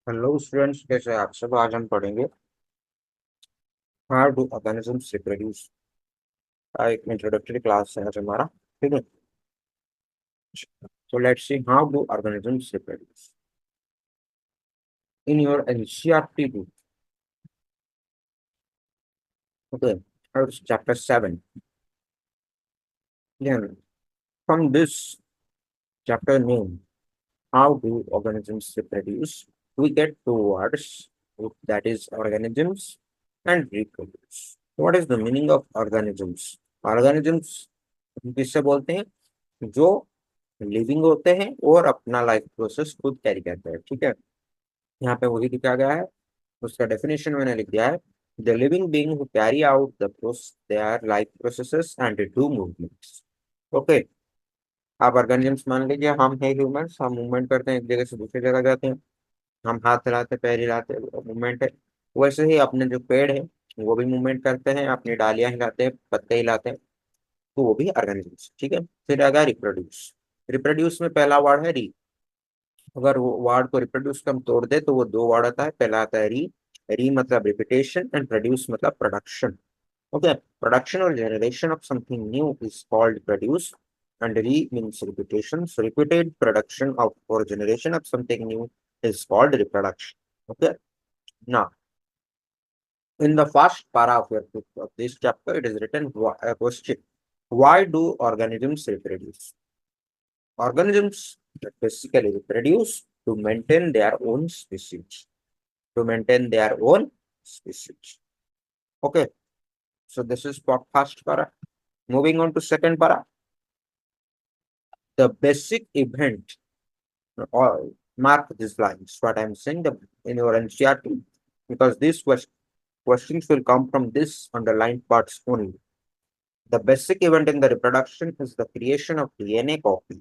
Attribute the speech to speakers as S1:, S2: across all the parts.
S1: Hello students, कैसे हैं आप सब। आज हम पढ़ेंगे हाउ डू ऑर्गेनिजम्स रिप्रोड्यूस। एक इंट्रोडक्टरी क्लास है आज हमारा। ठीक है, so let's see how do organisms reproduce in your NCERT book. Okay, chapter 7। Then from this chapter name, how do organisms reproduce, we get two words, that is organisms and reproduce. What is the meaning of organisms? Organisms किससे बोलते हैं? जो living होते हैं और अपना life process खुद carry करते हैं। ठीक है, यहाँ पे वही लिखा गया है, उसका डेफिनेशन मैंने लिख दिया है। The living being who carry out the their life processes and do movements. Okay, आप ऑर्गेनिजम्स मान लीजिए, हम है ह्यूमंस, हम मूवमेंट करते हैं, एक जगह से दूसरी जगह जाते हैं, हम हाथ हिलाते पैर हिलाते, मूवमेंट है। वैसे ही अपने जो पेड़ है वो भी मूवमेंट करते हैं, अपनी डालियां हिलाते हैं, पत्ते हिलाते हैं, तो वो भी ऑर्गेनिजम्स। ठीक है, फिर आ गया रिप्रोड्यूस। रिप्रोड्यूस में पहला वर्ड है री। अगर वो वर्ड को रिप्रोड्यूस का हम तोड़ दे तो वो दो वर्ड आता है। पहला आता है री। री मतलब रिपीटेशन एंड प्रोड्यूस मतलब प्रोडक्शन। ओके, प्रोडक्शन और generation of something new is called produce and re means repetition. So repeated production of or generation of something new is called reproduction. Okay. Now, in the first para of your book of this chapter, it is written a question: why do organisms reproduce? Organisms basically reproduce to maintain their own species. To maintain their own species. Okay. So this is for first para. Moving on to second para, the basic event or mark these lines. What I'm saying the in your NCRT, because these questions will come from this underlined parts only. The basic event in the reproduction is the creation of DNA copy.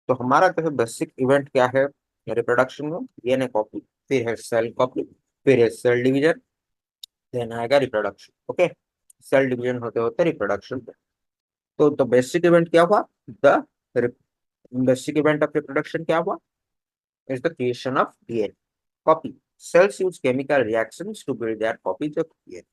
S1: तो हमारा जो है basic event क्या है reproduction में? DNA copy, फिर है cell copy, फिर है सेल डिवीजन, देन आएगा रिप्रोडक्शन। ओके, सेल डिवीजन होते होते रिप्रोडक्शन। तो बेसिक इवेंट क्या हुआ? The basic event of reproduction क्या हुआ? Is the creation of DNA copy. Cells use chemical reactions to build their copies of DNA.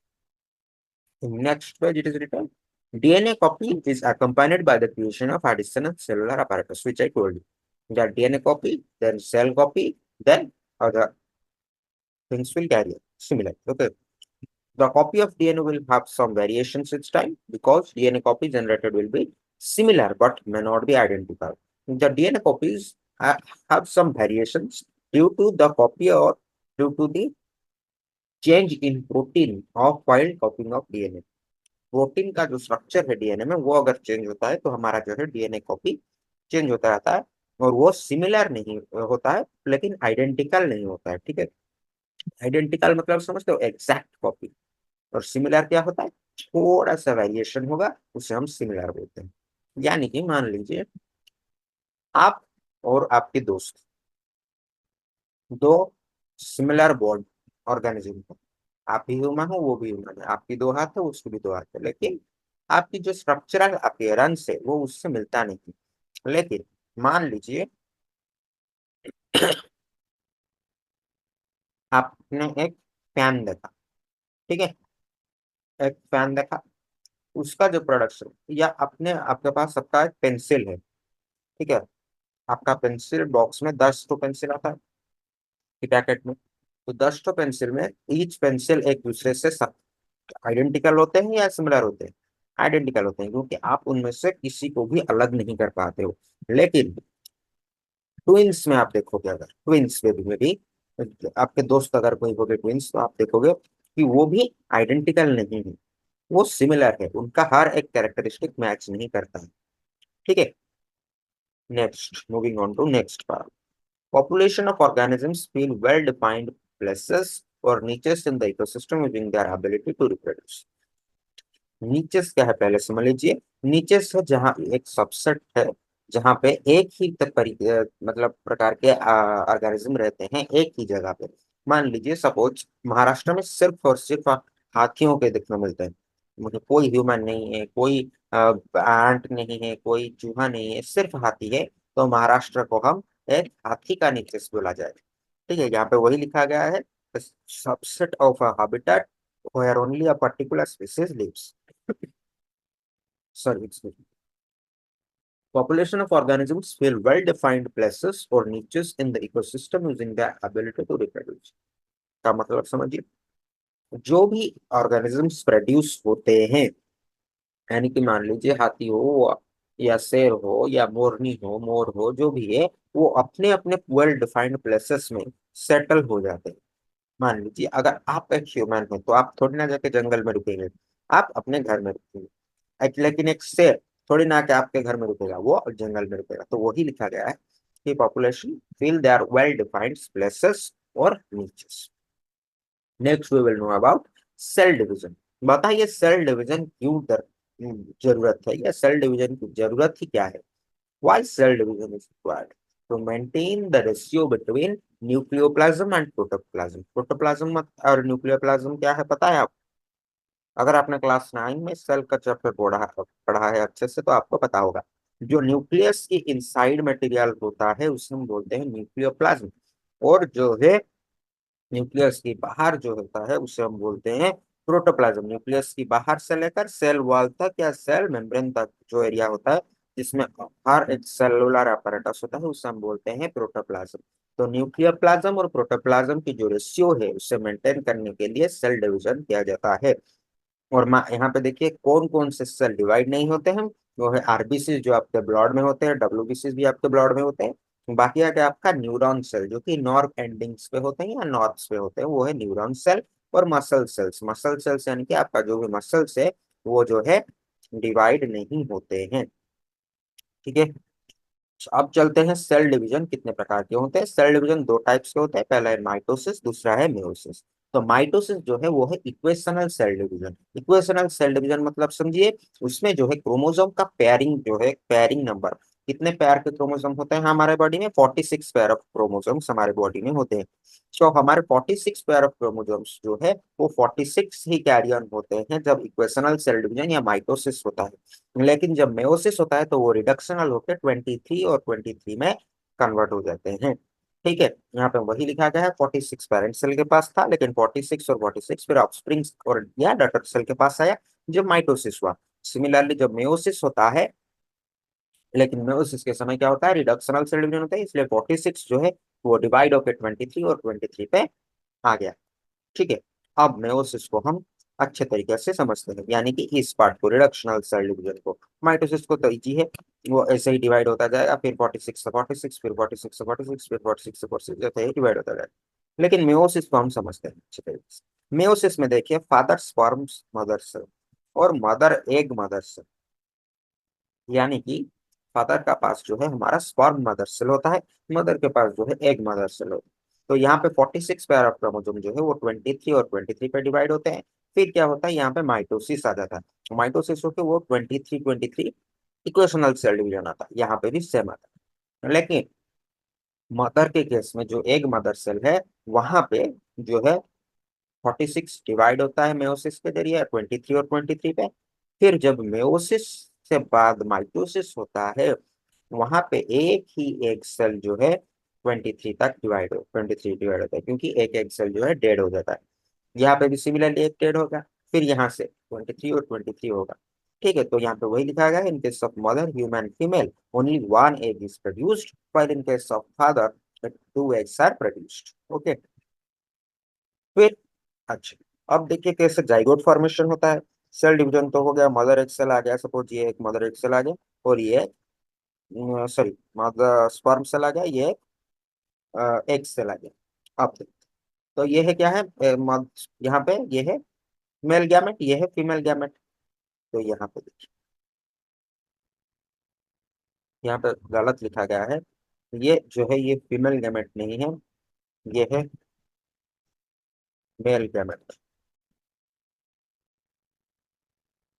S1: In next page, it is written DNA copy is accompanied by the creation of additional cellular apparatus, which I told you. The DNA copy, then cell copy, then other things will carry similar. Okay. The copy of DNA will have some variations each time because DNA copy generated will be similar but may not be identical. The DNA copies have some variations due to the copy or due to the change in protein of while copying of DNA. Protein का जो structure है DNA में वो अगर change होता है तो हमारा जो है डीएनए कॉपी चेंज होता रहता है, और वो सिमिलर नहीं होता है लेकिन आइडेंटिकल नहीं होता है। ठीक है, आइडेंटिकल मतलब समझते हो एग्जैक्ट कॉपी, और सिमिलर क्या होता है? थोड़ा सा वेरिएशन होगा, उसे हम सिमिलर बोलते हैं। यानी कि मान लीजिए आप और आपके दोस्त, दो सिमिलर बॉडी ऑर्गेनिज्म है, आप भी ह्यूमन हो वो भी ह्यूमन है, आपकी दो हाथ है उसकी भी दो हाथ है, लेकिन आपकी जो स्ट्रक्चरल अपीयरेंस है वो उससे मिलता नहीं। लेकिन मान लीजिए आपने एक फैन देखा। ठीक है, एक फैन देखा, उसका जो प्रोडक्शन, या अपने आपके पास सबका एक पेंसिल है। ठीक है, आपका पेंसिल बॉक्स में 10 पेंसिल आता है पैकेट में, तो 10 पेंसिल में ईच पेंसिल एक दूसरे से सब आइडेंटिकल होते हैं या सिमिलर होते हैं? आइडेंटिकल होते हैं, क्योंकि आप उनमें से किसी को भी अलग नहीं कर पाते हो। लेकिन ट्विंस में आप देखोगे, अगर ट्विंस में भी आपके दोस्त अगर कोई हो गए ट्विंस, तो आप देखोगे कि वो भी आइडेंटिकल नहीं है, वो सिमिलर है, उनका हर एक कैरेक्टरिस्टिक मैच नहीं करता है। ठीक है, next, moving on to next part. Population of organisms fill well-defined places or niches in the ecosystem using their ability to reproduce. Niches क्या है पहले समझ लीजिए। नीचेस है जहाँ एक सबसेट है, जहाँ पे एक ही मतलब प्रकार के ऑर्गेनिज्म रहते हैं एक ही जगह पे। मान लीजिए सपोज महाराष्ट्र में सिर्फ और सिर्फ हाथियों के देखने मिलते हैं, मतलब कोई ह्यूमन नहीं है, कोई एंट नहीं है, कोई चूहा नहीं है, सिर्फ हाथी है, तो महाराष्ट्र को हम एक हाथी का नीचेस बोला जाए। ठीक है, यहाँ पे वही लिखा गया है, subset of a habitat where only a particular species lives. Sorry, excuse me. Population of organisms fill well-defined places or niches in the ecosystem using their ability to reproduce. का मतलब समझिए, जो भी ऑर्गेनिजम्स प्रोड्यूस होते हैं, यानी कि मान लीजिए हाथी हो या शेर हो या मोरनी हो, मोर हो, जो भी है, वो अपने अपने वेल डिफाइंड प्लेसेस में सेटल हो जाते हैं। मान लीजिए अगर आप एक ह्यूमन है तो आप थोड़ी ना जाके जंगल में रुकेंगे, आप अपने घर में रुकेंगे। लेकिन एक शेर थोड़ी ना के आपके घर में रुकेगा, वो जंगल में रुकेगा। तो वही लिखा गया है कि population fill there well defined places और niches. Next we will know about cell division. बताइए सेल डिवीजन क्यों जरूरत है, या सेल डिवीजन की जरूरत ही क्या है? Why cell division is required? To maintain the ratio between nucleoplasm and protoplasm. Protoplasm और न्यूक्लियोप्लाज्म क्या है पता है आप? अगर आपने क्लास 9 में सेल का चैप्टर पढ़ा है अच्छे से तो आपको पता होगा। जो न्यूक्लियस की इनसाइड मटेरियल होता है उसे हम बोलते हैं न्यूक्लियोप्लाज्म, और जो है न्यूक्लियस की बाहर जो होता है उसे हम बोलते हैं प्रोटोप्लाज्म। न्यूक्लियस की बाहर से लेकर सेल वॉल तक या सेल मेम्ब्रेन तक जो एरिया होता है जिसमें हर एक सेलुलर apparatus होता है उसे हम बोलते हैं प्रोटोप्लाज्म। तो न्यूक्लियर प्लाज्म और प्रोटोप्लाज्म की जो रेशियो है उसे मेंटेन करने के लिए सेल डिवीजन किया जाता है। और यहाँ पे देखिए कौन कौन से सेल डिवाइड नहीं होते हैं। वो है आरबीसी जो आपके ब्लड में होते हैं, डब्ल्यूबीसी भी आपके ब्लड में होते हैं। बाकी है कि आपका न्यूरॉन सेल जो कि नॉर्व एंडिंग्स पे होते हैं या नॉर्व्स पे होते हैं, वो है न्यूरॉन सेल। और मसल सेल्स, मसल सेल्स यानी कि आपका जो भी मसल्स है वो जो है डिवाइड नहीं होते हैं। ठीक है, अब चलते हैं सेल डिवीजन कितने प्रकार के होते हैं। सेल डिवीजन दो टाइप्स के होते हैं, पहला है माइटोसिस, दूसरा है मेयोसिस। तो माइटोसिस जो है वो है equational cell division. Equational cell division मतलब समझिए, उसमें जो है क्रोमोसोम का पेयरिंग जो है, पेयरिंग नंबर, कितने पेयर के क्रोमोसोम होते हैं हमारे बॉडी में? 46 पेयर ऑफ क्रोमोसोम्स हमारे बॉडी में होते हैं। तो हमारे 46 पेयर ऑफ क्रोमोसोम्स जो है वो 46 ही कैरी ऑन होते हैं जब इक्वेशनल सेल डिवीजन या माइटोसिस होता है। लेकिन जब मेयोसिस होता है तो वो रिडक्शनल होकर 23 और 23 में कन्वर्ट हो जाते हैं। ठीक है, यहाँ पे वही लिखा गया है 46 पेरेंट सेल के पास था, लेकिन 46 और 46 फिर ऑफस्प्रिंग और या डॉटर सेल के पास आया जब माइटोसिस हुआ। सिमिलरली जब मेयोसिस होता है, लेकिन मेयोसिस के समय क्या होता है, रिडक्शनल सेल डिवीजन होता है, इसलिए 46 जो है वो डिवाइड होकर 23 और 23 पे आ गया। ठीक है, अब मेयोसिस को हम अच्छे तरीके से समझते हैं, यानी कि इस पार्ट को, रिडक्शनल सेल डिवीजन को। माइटोसिस को तो इजी है, वो ऐसे ही डिवाइड होता जाएगा, फिर 46 से 46, फिर 46 से 46, फिर 46 से 46, ऐसे ही डिवाइड होता जाएगा। लेकिन मेयोसिस को हम समझते हैं अच्छे तरीके से। मेयोसिस में देखिए फादर स्पर्म्स मदर सेल और मदर एग मदर सेल, यानी कि फादर का पास जो है हमारा स्पर्म मदर सेल होता है, मदर के पास जो है एग मदर सेल होता है। तो यहाँ पे 46 पेयर ऑफ क्रोमोसोम जो है वो 23 और 23 पे डिवाइड होते हैं। फिर क्या होता है, यहाँ पे माइटोसिस आ जाता है। माइटोसिस होकर वो 23 इक्वेशनल सेल डिवीजन आता है, यहाँ पे भी सेम आता है। लेकिन मदर के केस में जो एग मदर सेल है वहां पे जो है 46 डिवाइड होता है मेयोसिस के जरिए 23 और 23 पे। फिर जब मेयोसिस से बाद माइटोसिस होता है, वहां पे एक ही एक सेल जो है 23 डिवाइड होता है, क्योंकि एक एक सेल जो है डेड हो जाता है। यहाँ पे भी सिमिलरली एक डेड होगा, फिर यहाँ से 23 और 23 होगा। ठीक है, तो यहाँ पे वही लिखा गया है, in case of mother human female only one egg is produced, while in case of father two eggs are produced. Okay, फिर अच्छा, अब देखिए कैसे जाइगोट फॉर्मेशन होता है। सेल डिवीजन तो हो गया, मदर एक सेल आ गया, सपोज ये एक मदर एक सेल आ गया, और ये सॉरी मदर स्पर्म सेल आ गया, ये एग सेल आ गया। अब देखते, तो ये है क्या है, यहाँ पे ये है मेल गैमेट, ये है फीमेल गैमेट। तो यहाँ पे देखिए, यहाँ पे गलत लिखा गया है, ये जो है ये फीमेल गैमेट नहीं है, ये है मेल गैमेट,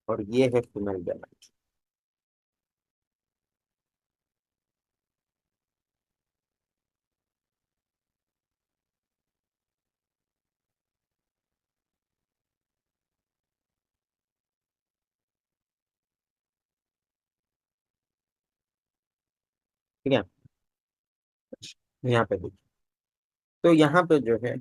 S1: और ये है फीमेल गैमेट। ठीक है, यहाँ पे देखिए तो यहाँ पे जो है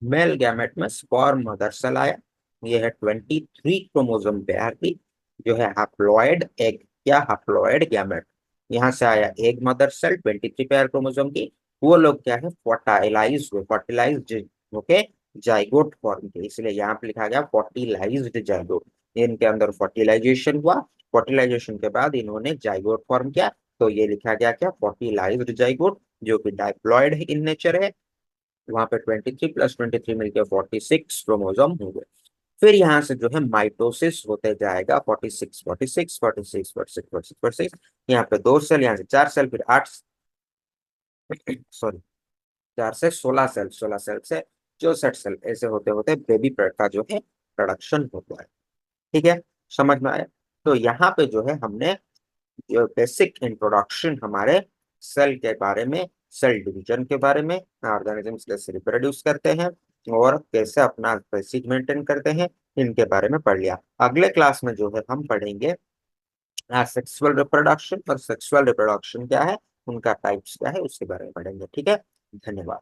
S1: मेल गैमेट में स्पर्म मदर सेल आया, ये है 23 क्रोमोसोम पेयर की, जो है हैप्लॉइड एग या हैप्लॉइड गैमेट। यहाँ से आया egg mother cell 23 pair chromosome की, वो लोग क्या है फर्टिलाइज हुए, फर्टिलाइज्ड होके जाइगोट फॉर्म के, इसलिए यहाँ पे लिखा गया फर्टिलाइज्ड जाइगोट। इनके अंदर फर्टिलाइजेशन हुआ, फर्टिलाइजेशन के बाद इन्होंने जाइगोट फॉर्म किया, तो ये लिखा गया क्या फर्टिलाइज्ड जाइगोट, जो कि डाइप्लॉइड इन नेचर है। वहां पे 23 + 23 मिलकर 46 क्रोमोसोम हो गए। फिर यहाँ से जो है माइटोसिस होते जाएगा, 46 46 46 46 46 46, यहाँ पे 2 सेल, यहाँ से 4 सेल, फिर 8, सॉरी 4 से 16 सेल, 16 सेल से 64 सेल, ऐसे होते होते बेबी का जो है प्रोडक्शन होता है। ठीक है, समझ में आया। तो यहाँ पे जो है हमने जो बेसिक इंट्रोडक्शन हमारे सेल के बारे में, सेल डिवीजन के बारे में, ऑर्गेनिजम्स कैसे रिप्रोड्यूस करते हैं और कैसे अपना बेसिक मेंटेन करते हैं, इनके बारे में पढ़ लिया। अगले क्लास में जो है हम पढ़ेंगे सेक्सुअल रिप्रोडक्शन, और सेक्सुअल रिप्रोडक्शन क्या है, उनका टाइप्स क्या है, उसके बारे में पढ़ेंगे। ठीक है, धन्यवाद।